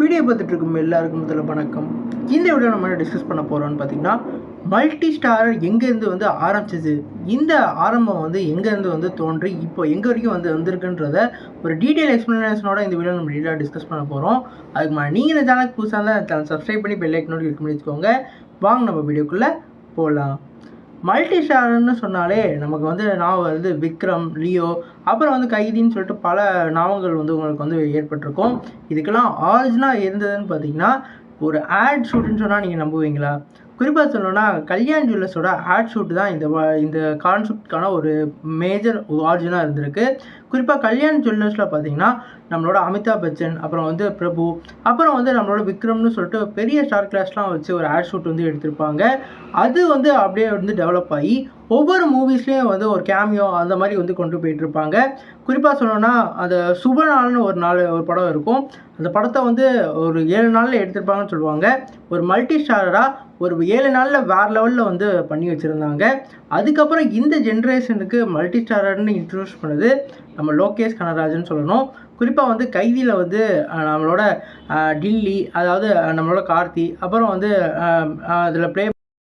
Video பார்த்துட்டு இருக்கும் எல்லாருக்கும் முதல்ல வணக்கம். இந்த வீடியோ நம்ம டிஸ்கஸ் பண்ண போகிறோம்னு பார்த்தீங்கன்னா, மல்டி ஸ்டாரர் எங்கேருந்து வந்து ஆரம்பிச்சிது, இந்த ஆரம்பம் வந்து எங்கேருந்து வந்து தோன்றி இப்போ எங்கே வரைக்கும் வந்து வந்திருக்குன்றத ஒரு டீட்டெயில் எக்ஸ்ப்ளனேஷனோட இந்த வீடியோ நம்ம டீட்டெயிலாக டிஸ்கஸ் பண்ண போகிறோம். அதுக்கு மாதிரி நீங்கள் இந்த சேனலுக்கு புதுசாக இருந்தால் சேனல் சப்ஸ்கிரைப் பண்ணி பெல் ஐக்கனோட கிளிக் பண்ணி வச்சுக்கோங்க. வாங்க நம்ம வீடியோக்குள்ளே போகலாம். மல்டி ஸ்டாரர்னு சொன்னாலே நமக்கு வந்து நான் வந்து விக்ரம், லியோ, அப்புறம் வந்து கைதின்னு சொல்லிட்டு பல நாவல்கள் வந்து உங்களுக்கு வந்து ஏற்பட்டிருக்கும். இதுக்கெல்லாம் ஆரிஜினாக இருந்ததுன்னு பார்த்தீங்கன்னா, ஒரு ஆட் ஷூட்டுன்னு சொன்னால் நீங்கள் நம்புவீங்களா? குறிப்பாக சொல்லணும்னா கல்யாண் ஜுவல்லர்ஸோட ஆட் ஷூட் தான் இந்த கான்செப்ட்கான ஒரு மேஜர் ஆரிஜினாக இருந்திருக்கு. குறிப்பாக கல்யாண் ஜுவல்லர்ஸில் பார்த்தீங்கன்னா நம்மளோட அமிதாப் பச்சன், அப்புறம் வந்து பிரபு, அப்புறம் வந்து நம்மளோட விக்ரம்னு சொல்லிட்டு பெரிய ஸ்டார் கிளாஸ்லாம் வச்சு ஒரு ஆட் ஷூட் வந்து எடுத்திருப்பாங்க. அது வந்து அப்படியே வந்து டெவலப் ஆகி ஒவ்வொரு மூவிஸ்லேயும் வந்து ஒரு கேமியோ அந்த மாதிரி வந்து கொண்டு போயிட்டுருப்பாங்க. குறிப்பாக சொல்லணும்னா அந்த சுபநாள்னு ஒரு படம் இருக்கும். அந்த படத்தை வந்து ஒரு 7 நாளில் எடுத்திருப்பாங்கன்னு சொல்லுவாங்க. ஒரு மல்டி ஸ்டாரராக ஒரு 7 நாளில் வேறு லெவலில் வந்து பண்ணி வச்சுருந்தாங்க. அதுக்கப்புறம் இந்த ஜென்ரேஷனுக்கு மல்டி ஸ்டாரர்னு இன்ட்ரடியூஸ் பண்ணது நம்ம லோகேஷ் கனகராஜன் சொல்லணும். குறிப்பாக வந்து கைதியில் வந்து நம்மளோட டில்லி, அதாவது நம்மளோட கார்த்தி, அப்புறம் வந்து அதில் ப்ளே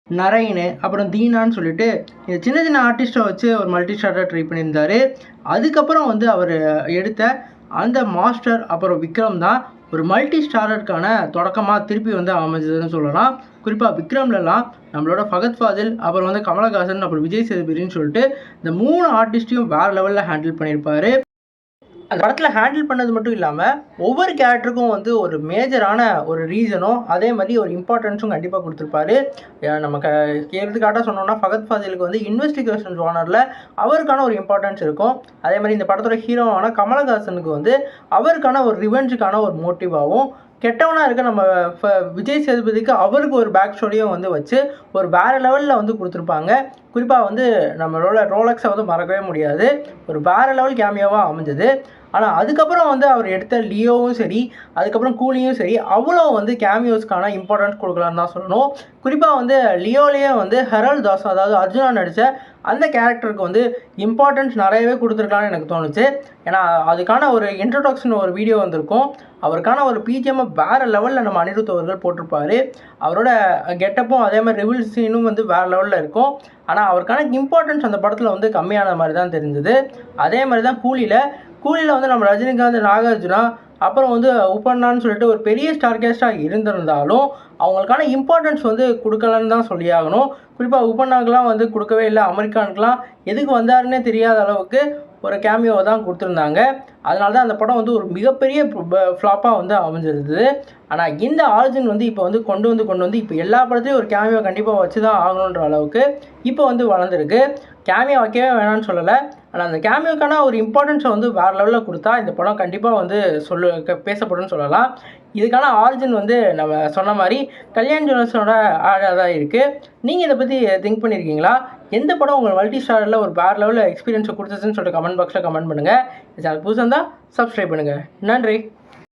நரைனு, அப்புறம் தீனான்னு சொல்லிட்டு இந்த சின்ன சின்ன ஆர்டிஸ்ட்டை வச்சு ஒரு மல்டி ஸ்டாரர் ட்ரை பண்ணியிருந்தார். அதுக்கப்புறம் வந்து அவர் எடுத்த அந்த மாஸ்டர் அப்புறம் விக்ரம் தான் ஒரு மல்டி ஸ்டாரருக்கான தொடக்கமாக திருப்பி வந்து அமைஞ்சதுன்னு சொல்லலாம். குறிப்பாக விக்ரம்லலாம் நம்மளோட ஃபகத் ஃபாசில், அப்புறம் வந்து கமலஹாசன், அப்புறம் விஜய் சேதுபதினு சொல்லிட்டு இந்த 3 ஆர்டிஸ்ட்டையும் வேறு லெவலில் ஹேண்டில் பண்ணியிருப்பார். அந்த படத்தில் ஹேண்டில் பண்ணது மட்டும் இல்லாமல் ஒவ்வொரு கேரக்டருக்கும் வந்து ஒரு மேஜரான ஒரு ரீசனும் அதே மாதிரி ஒரு இம்பார்ட்டன்ஸும் கண்டிப்பாக கொடுத்துருப்பாரு. நம்ம எடுத்துக்காட்டாக சொன்னோம்னா ஃபகத் ஃபாசிலுக்கு வந்து இன்வெஸ்டிகேஷன் ஜானரில் அவருக்கான ஒரு இம்பார்ட்டன்ஸ் இருக்கும். அதே மாதிரி இந்த படத்தோட ஹீரோவான கமலஹாசனுக்கு வந்து அவருக்கான ஒரு ரிவெஞ்சுக்கான ஒரு மோட்டிவாகவும், கெட்டவனாக இருக்க நம்ம விஜய் சேதுபதிக்கு அவருக்கு ஒரு பேக் ஸ்டோரியும் வந்து வச்சு ஒரு வேறு லெவலில் வந்து கொடுத்துருப்பாங்க. குறிப்பாக வந்து நம்மளோட ரோலக்ஸை வந்து மறக்கவே முடியாது. ஒரு வேறு லெவல் கேமியோவாக அமைஞ்சது. ஆனால் அதுக்கப்புறம் வந்து அவர் எடுத்த லியோவும் சரி, அதுக்கப்புறம் கூலியும் சரி, அவ்வளோ வந்து கேமியோஸ்க்கான இம்பார்ட்டன்ஸ் கொடுக்கலான்னு தான் சொல்லணும். குறிப்பாக வந்து லியோலேயே வந்து ஹெரல் தாஸ், அதாவது அர்ஜுனா நடித்த அந்த கேரக்டருக்கு வந்து இம்பார்ட்டன்ஸ் நிறையவே கொடுத்துருக்கலான்னு எனக்கு தோணுச்சு. ஏன்னா அதுக்கான ஒரு இன்ட்ரோடக்ஷன் ஒரு வீடியோ வந்திருக்கும். அவருக்கான ஒரு பிஜிஎம்மை வேறு லெவலில் நம்ம அனிருத் அவர்கள் போட்டிருப்பார். அவரோட கெட்டப்பும் அதே மாதிரி ரிவீல் சீனும் வந்து வேறு லெவலில் இருக்கும். ஆனால் அவருக்கான இம்பார்ட்டன்ஸ் அந்த படத்தில் வந்து கம்மியான மாதிரி தான் தெரிஞ்சது. அதே மாதிரி தான் கூலியில் வந்து நம்ம ரஜினிகாந்த், நாகார்ஜுனா, அப்புறம் வந்து உப்பண்ணான்னு சொல்லிட்டு ஒரு பெரிய ஸ்டார் கேஸ்டாக இருந்திருந்தாலும் அவங்களுக்கான இம்பார்ட்டன்ஸ் வந்து கொடுக்கலன்னு தான் சொல்லி ஆகணும். குறிப்பாக உப்பண்ணாக்கெலாம் வந்து கொடுக்கவே இல்லை. அமெரிக்கானுக்கெலாம் எதுக்கு வந்தாருன்னே தெரியாத அளவுக்கு ஒரு கேமியோவை தான் கொடுத்துருந்தாங்க. அதனால தான் அந்த படம் வந்து ஒரு மிகப்பெரிய ஃப்ளாப்பாக வந்து அமைஞ்சிருந்தது. ஆனால் இந்த ஆரிஜின் வந்து இப்போ வந்து கொண்டு வந்து இப்போ எல்லா படத்துலையும் ஒரு கேமியோ கண்டிப்பாக வச்சு தான் ஆகணுன்ற அளவுக்கு இப்போ வந்து வளர்ந்துருக்கு. கேமியோ வைக்கவே வேணான்னு சொல்லலை. ஆனால் அந்த கேமியோக்கான ஒரு இம்பார்ட்டன்ஸை வந்து வேறு லெவலில் கொடுத்தா இந்த படம் கண்டிப்பாக வந்து பேசப்படும்னு சொல்லலாம். இதுக்கான ஆரிஜின் வந்து நம்ம சொன்ன மாதிரி கல்யாண் ஜுவல்லர்ஸோட ஆடாக தான் இருக்குது. நீங்கள் இதை பற்றி திங்க் பண்ணியிருக்கீங்களா? எந்த படம் உங்கள் மல்டி ஸ்டாரில் ஒரு வேறு லெவலில் எக்ஸ்பீரியன்ஸை கொடுத்துச்சுன்னு சொல்லிட்டு கமெண்ட் பாக்ஸில் கமெண்ட் பண்ணுங்கள். சேனல் புதுசாக இருந்தால் சப்ஸ்கிரைப் பண்ணுங்கள். நன்றி.